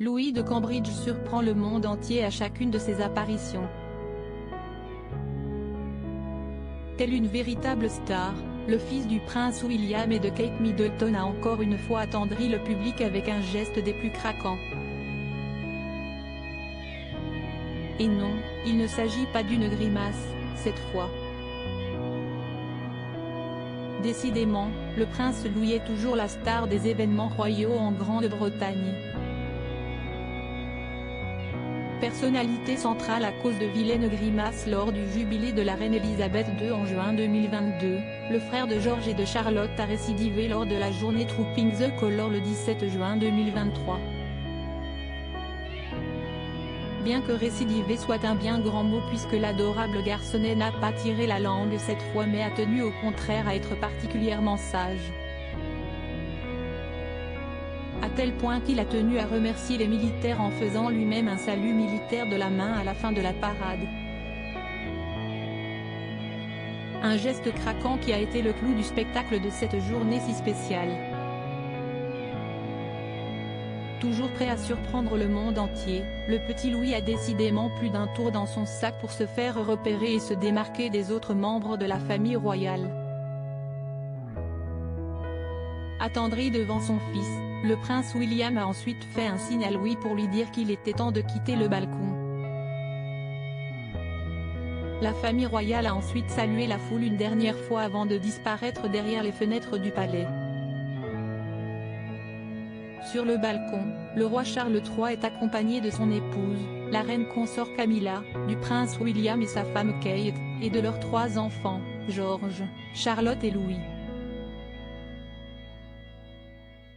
Louis de Cambridge surprend le monde entier à chacune de ses apparitions. Tel une véritable star, le fils du prince William et de Kate Middleton a encore une fois attendri le public avec un geste des plus craquants. Et non, il ne s'agit pas d'une grimace, cette fois. Décidément, le prince Louis est toujours la star des événements royaux en Grande-Bretagne. Personnalité centrale à cause de vilaines grimaces lors du jubilé de la reine Elisabeth II en juin 2022, le frère de George et de Charlotte a récidivé lors de la journée Trooping the Colour le 17 juin 2023. Bien que récidiver soit un bien grand mot puisque l'adorable garçonnet n'a pas tiré la langue cette fois mais a tenu au contraire à être particulièrement sage. À tel point qu'il a tenu à remercier les militaires en faisant lui-même un salut militaire de la main à la fin de la parade. Un geste craquant qui a été le clou du spectacle de cette journée si spéciale. Toujours prêt à surprendre le monde entier, le petit Louis a décidément plus d'un tour dans son sac pour se faire repérer et se démarquer des autres membres de la famille royale. Attendri devant son fils, le prince William a ensuite fait un signe à Louis pour lui dire qu'il était temps de quitter le balcon. La famille royale a ensuite salué la foule une dernière fois avant de disparaître derrière les fenêtres du palais. Sur le balcon, le roi Charles III est accompagné de son épouse, la reine consort Camilla, du prince William et sa femme Kate, et de leurs 3 enfants, George, Charlotte et Louis.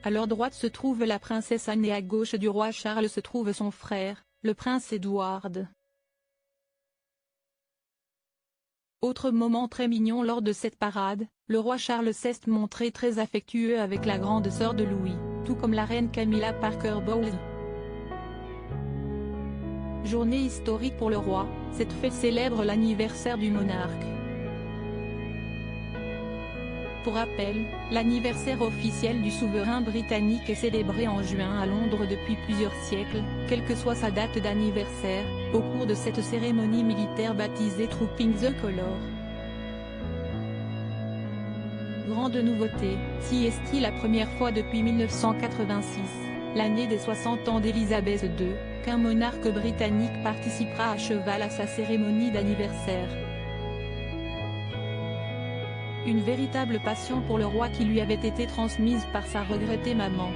À leur droite se trouve la princesse Anne et à gauche du roi Charles se trouve son frère, le prince Edward. Autre moment très mignon lors de cette parade, le roi Charles s'est montré très affectueux avec la grande sœur de Louis, tout comme la reine Camilla Parker Bowles. Journée historique pour le roi, cette fête célèbre l'anniversaire du monarque. Pour rappel, l'anniversaire officiel du souverain britannique est célébré en juin à Londres depuis plusieurs siècles, quelle que soit sa date d'anniversaire, au cours de cette cérémonie militaire baptisée Trooping the Colour. Grande nouveauté, si est-il la première fois depuis 1986, l'année des 60 ans d'Élisabeth II, qu'un monarque britannique participera à cheval à sa cérémonie d'anniversaire. Une véritable passion pour le roi qui lui avait été transmise par sa regrettée maman.